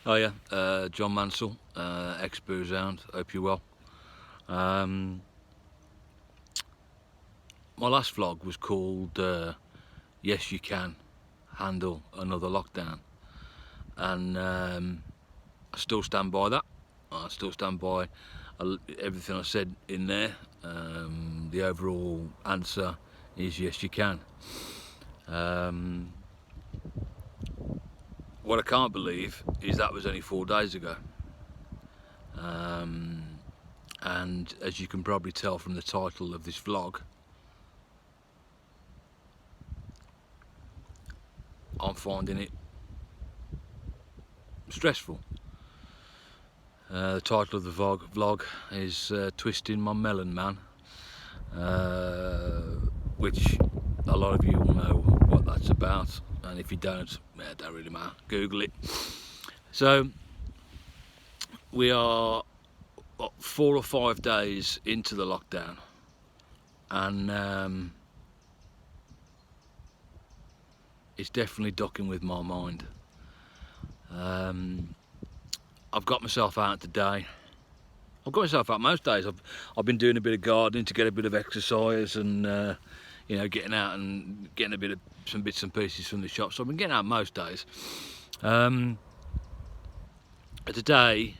Oh yeah, John Mansell, ex-boozehound. Hope you're well. My last vlog was called "Yes You Can Handle Another Lockdown," and I still stand by that. I still stand by everything I said in there. The overall answer is yes, you can. What I can't believe is that was only 4 days ago. And as you can probably tell from the title of this vlog, I'm finding it stressful. The title of the vlog is Twistin My Melon Man, which a lot of you will know what that's about, and if you don't, it don't really matter, Google it. So we are 4 or 5 days into the lockdown, and it's definitely ducking with my mind. I've got myself out today. I've got myself out most days. I've been doing a bit of gardening to get a bit of exercise, and you know, getting out and getting a bit of some bits and pieces from the shop. So I've been getting out most days. Today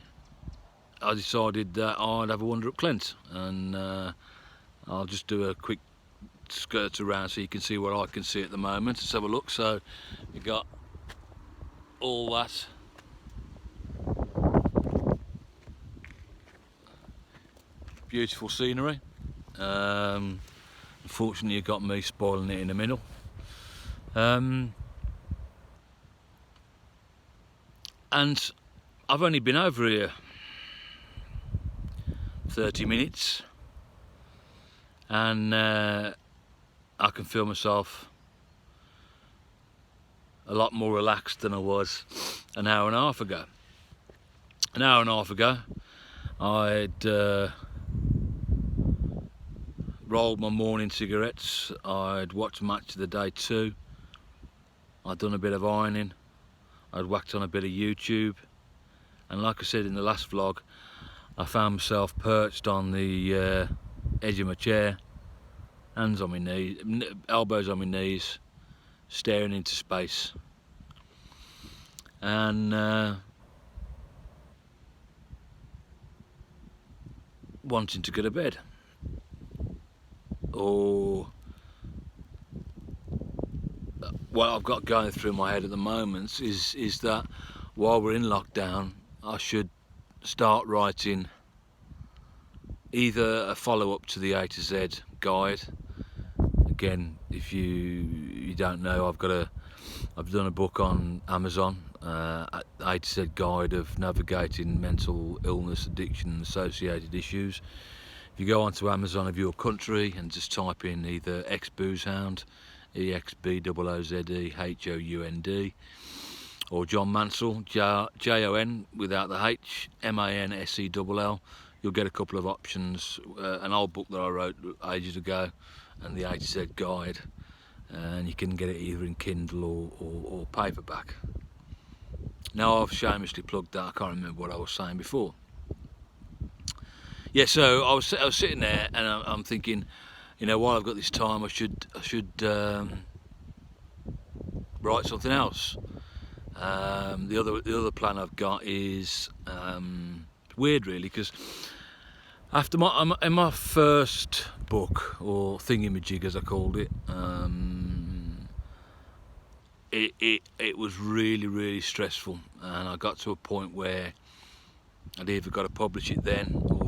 I decided that I'd have a wander up Clent, and I'll just do a quick skirt around so you can see what I can see at the moment. Let's have a look. So we've got all that beautiful scenery. Unfortunately, you got me spoiling it in the middle. And I've only been over here 30 minutes, and I can feel myself a lot more relaxed than I was an hour and a half ago. An hour and a half ago, I'd rolled my morning cigarettes, I'd watched Match of the Day 2, I'd done a bit of ironing, I'd whacked on a bit of YouTube, and like I said in the last vlog, I found myself perched on the edge of my chair, hands on my knees, elbows on my knees, staring into space, and wanting to go to bed. Or what I've got going through my head at the moment is that while we're in lockdown, I should start writing either a follow-up to the A to Z guide. Again, if you don't know, I've done a book on Amazon, A to Z guide of navigating mental illness, addiction and associated issues. If you go onto Amazon of your country and just type in either exboozehound, EXBOOZEHOUND, or John Mansell, Jon without the H, MANSELL, you'll get a couple of options. An old book that I wrote ages ago, and the A to Z guide, and you can get it either in Kindle or paperback. Now I've shamelessly plugged that. I can't remember what I was saying before. Yeah, so I was sitting there, and I'm thinking, you know, while I've got this time, I should write something else. The other plan I've got is weird, really, because after my first book, or thingamajig as I called it, it was really stressful, and I got to a point where I'd either got to publish it then or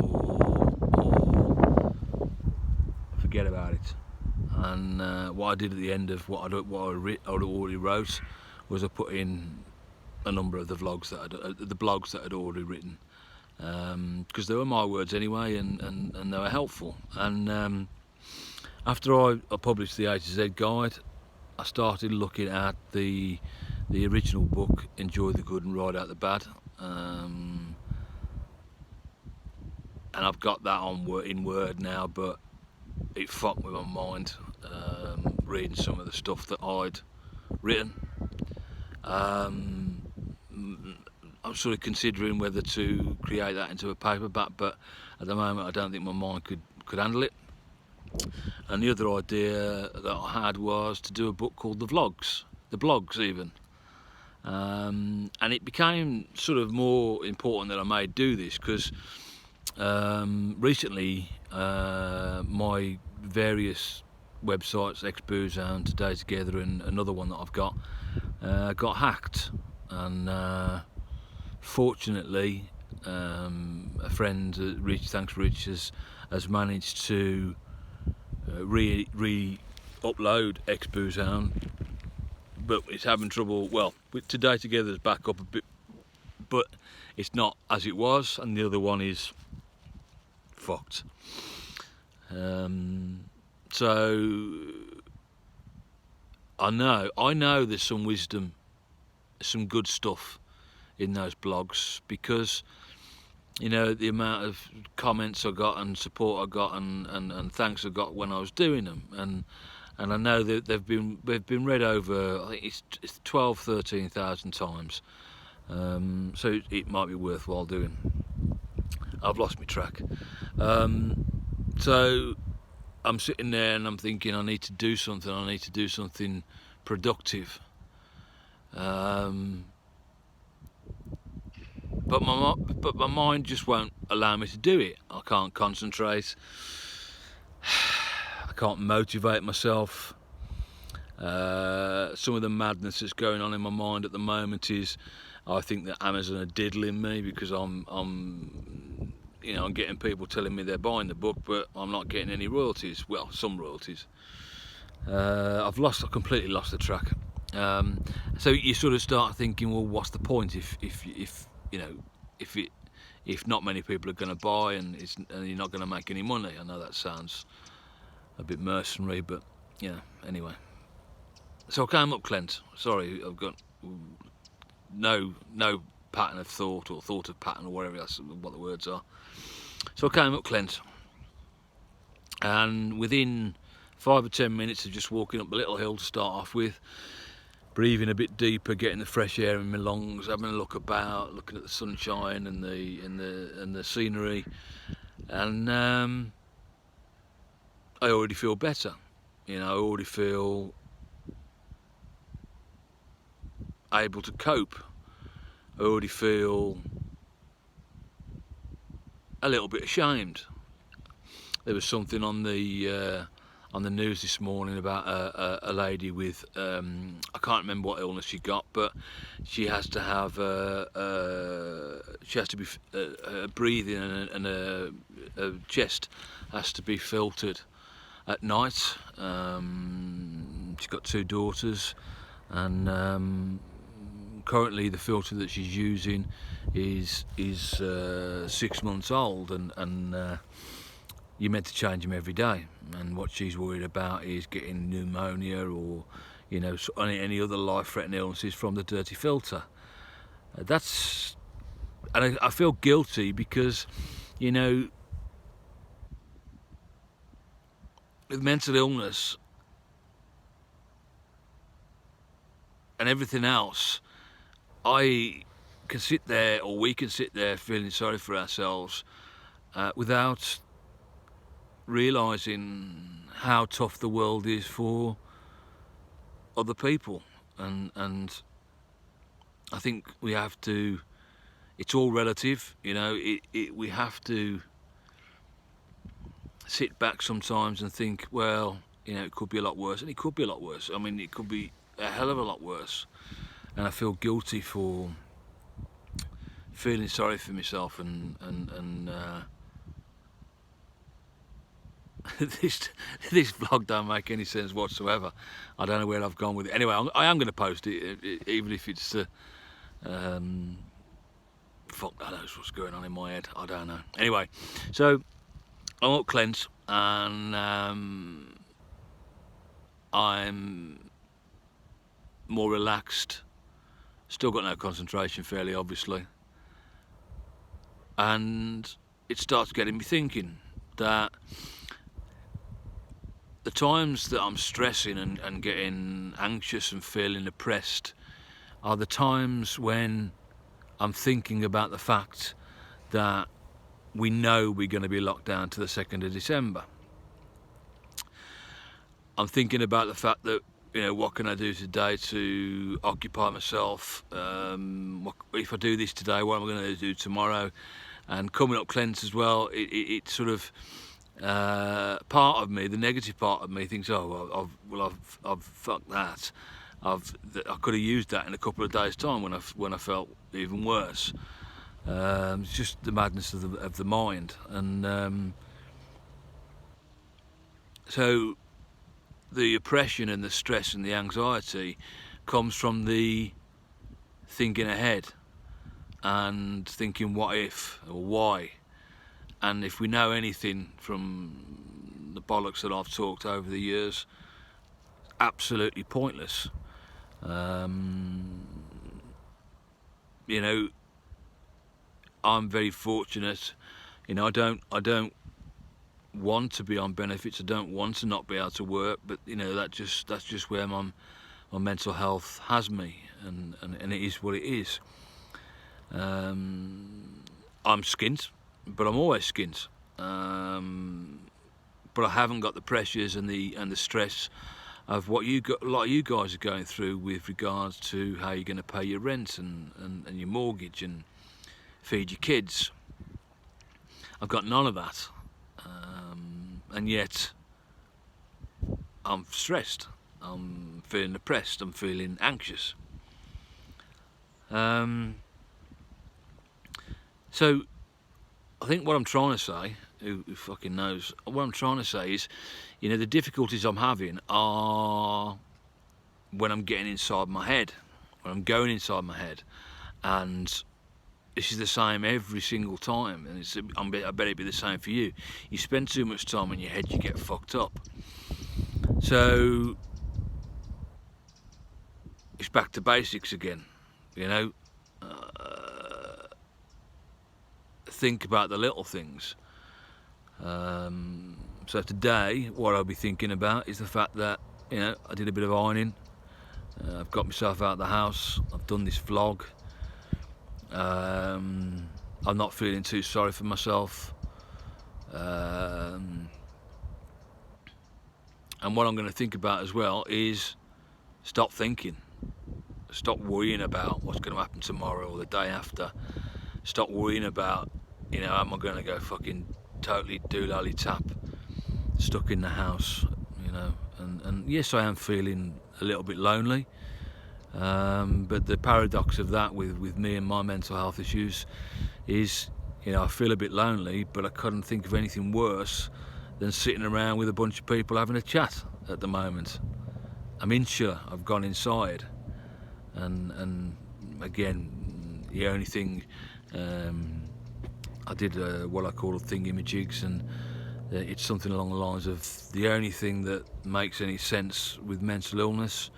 forget about it. And what I did at the end of what I'd already wrote was I put in a number of the blogs that I'd already written, because they were my words anyway, and they were helpful. And after I published the A to Z guide, I started looking at the original book, Enjoy the Good and Ride Out the Bad, and I've got that in Word now, but it fucked with my mind, reading some of the stuff that I'd written. I'm sort of considering whether to create that into a paperback, but at the moment I don't think my mind could handle it. And the other idea that I had was to do a book called the blogs even. And it became sort of more important that I may do this because recently my various websites, exboozehound, Today Together, and another one that I've got hacked, and fortunately a friend, Rich, thanks Rich, has managed to re-upload exboozehound, but it's having trouble. Well, with Today Together's back up a bit, but it's not as it was, and the other one is fucked. So I know there's some wisdom, some good stuff in those blogs, because you know the amount of comments I got and support I got and thanks I got when I was doing them, and I know that they've been read over, I think it's 13,000 times, so it might be worthwhile doing. I've lost my track. So I'm sitting there and I'm thinking I need to do something productive, but my mind just won't allow me to do it. I can't concentrate, I can't motivate myself. Some of the madness that's going on in my mind at the moment is I think that Amazon are diddling me, because I'm getting people telling me they're buying the book, but I'm not getting any royalties. Well, some royalties. I've completely lost the track. So you sort of start thinking, well, what's the point if not many people are going to buy, and you're not going to make any money. I know that sounds a bit mercenary, but yeah. Anyway, so I came up, Clint. Sorry, I've got no pattern of thought or thought of pattern or whatever that's what the words are. So I came up Clint, and within 5 or 10 minutes of just walking up a little hill to start off with, breathing a bit deeper, getting the fresh air in my lungs, having a look about, looking at the sunshine and the scenery, and I already feel better. I already feel able to cope. I already feel a little bit ashamed. There was something on the news this morning about a lady with I can't remember what illness she got, but she has to have her breathing and her chest has to be filtered at night. She's got 2 daughters, and currently the filter that she's using is 6 months old, and you're meant to change them every day. And what she's worried about is getting pneumonia or any other life-threatening illnesses from the dirty filter. And I feel guilty because with mental illness and everything else, we can sit there feeling sorry for ourselves without realising how tough the world is for other people, and I think we have to. It's all relative, we have to sit back sometimes and think, well, it could be a lot worse, and it could be a lot worse. I mean, it could be a hell of a lot worse, and I feel guilty for feeling sorry for myself, and this vlog don't make any sense whatsoever. I don't know where I've gone with it. Anyway, I am going to post it, even if it's fuck knows what's going on in my head. I don't know. Anyway, so I'm up Clint, and I'm more relaxed. Still got no concentration, fairly obviously, and it starts getting me thinking that the times that I'm stressing and getting anxious and feeling oppressed are the times when I'm thinking about the fact that we know we're going to be locked down to the 2nd of December. I'm thinking about the fact that, you know, what can I do today to occupy myself? If I do this today, what am I going to do tomorrow? And coming up cleanse as well, it sort of, part of me, the negative part of me, thinks, oh, I've fucked that. I could have used that in a couple of days' time when I felt even worse. It's just the madness of the mind, and so the oppression and the stress and the anxiety comes from the thinking ahead and thinking what if or why. And if we know anything from the bollocks that I've talked over the years, absolutely pointless. You know, I'm very fortunate. You know, I don't want to be on benefits. I don't want to not be able to work. But you know, that's just where my mental health has me, and it is what it is. I'm skint, but I'm always skint. But I haven't got the pressures and the stress of what a lot of you guys are going through with regards to how you're going to pay your rent and your mortgage and feed your kids. I've got none of that, and yet I'm stressed. I'm feeling depressed. I'm feeling anxious. So I think what I'm trying to say, who fucking knows, what I'm trying to say is, you know, the difficulties I'm having are when I'm getting inside my head, when I'm going inside my head, and this is the same every single time, and I bet it'd be the same for you. You spend too much time in your head, you get fucked up. So it's back to basics again, you know. Think about the little things. So today, what I'll be thinking about is the fact that, you know, I did a bit of ironing. I've got myself out of the house. I've done this vlog. I'm not feeling too sorry for myself. And what I'm going to think about as well is stop thinking. Stop worrying about what's going to happen tomorrow or the day after. Stop worrying about, you know, am I going to go fucking totally doolally tap, stuck in the house, you know. And yes, I am feeling a little bit lonely. But the paradox of that with me and my mental health issues is, you know, I feel a bit lonely, but I couldn't think of anything worse than sitting around with a bunch of people having a chat at the moment. I'm insure I've gone inside, and again, the only thing, I did what I call a thingamajigs, and it's something along the lines of the only thing that makes any sense with mental illness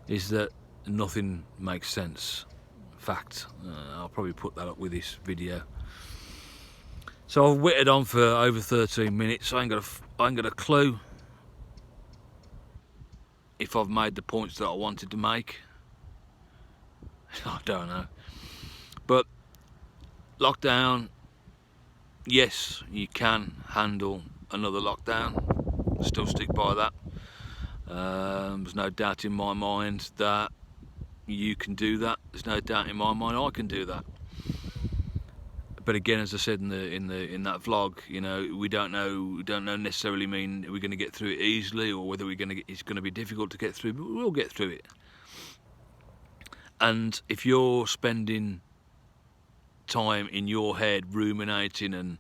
is that nothing makes sense. Fact. I'll probably put that up with this video. So I've whittled on for over 13 minutes. I ain't got a clue if I've made the points that I wanted to make. I don't know. But lockdown, yes, you can handle another lockdown. Still stick by that. There's no doubt in my mind that you can do that. There's no doubt in my mind I can do that. But again, as I said in that vlog, you know, we don't know necessarily mean we're going to get through it easily, or whether it's going to be difficult to get through. But we'll get through it. And if you're spending time in your head ruminating and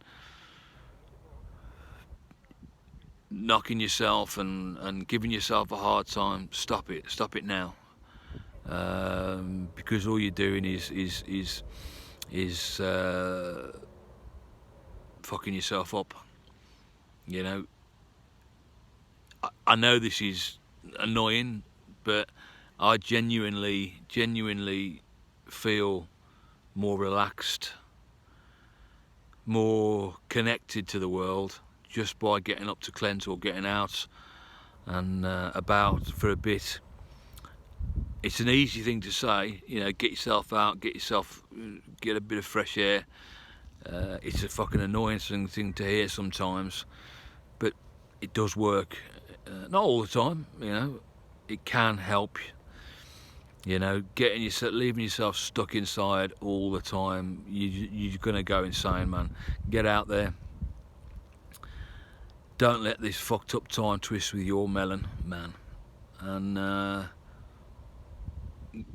knocking yourself and giving yourself a hard time, stop it now, because all you're doing is fucking yourself up. You know, I know this is annoying, but I genuinely feel more relaxed, more connected to the world just by getting up to cleanse or getting out and about for a bit. it's an easy thing to say, you know, get yourself out, get a bit of fresh air. It's a fucking annoying thing to hear sometimes, but it does work. Not all the time, you know. It can help. You know, leaving yourself stuck inside all the time, you're gonna go insane, man. Get out there. Don't let this fucked up time twist with your melon, man. And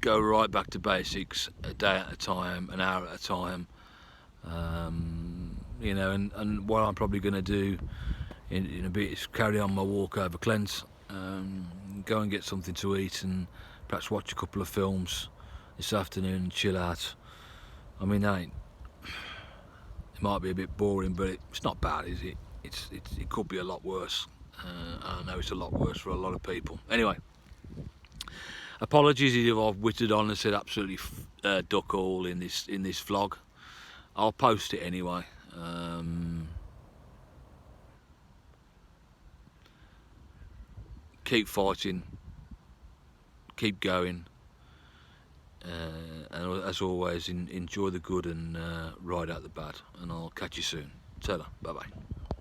go right back to basics, a day at a time, an hour at a time. You know, and what I'm probably going to do in a bit is carry on my walk over Clent, go and get something to eat, and perhaps watch a couple of films this afternoon and chill out. I mean, it might be a bit boring, but it's not bad, is it? It could be a lot worse. I know it's a lot worse for a lot of people. Anyway, apologies if I've wittered on and said absolutely duck all in this vlog. I'll post it anyway. Keep fighting, keep going, and as always, enjoy the good and ride out the bad. And I'll catch you soon. Ta-ra, bye bye.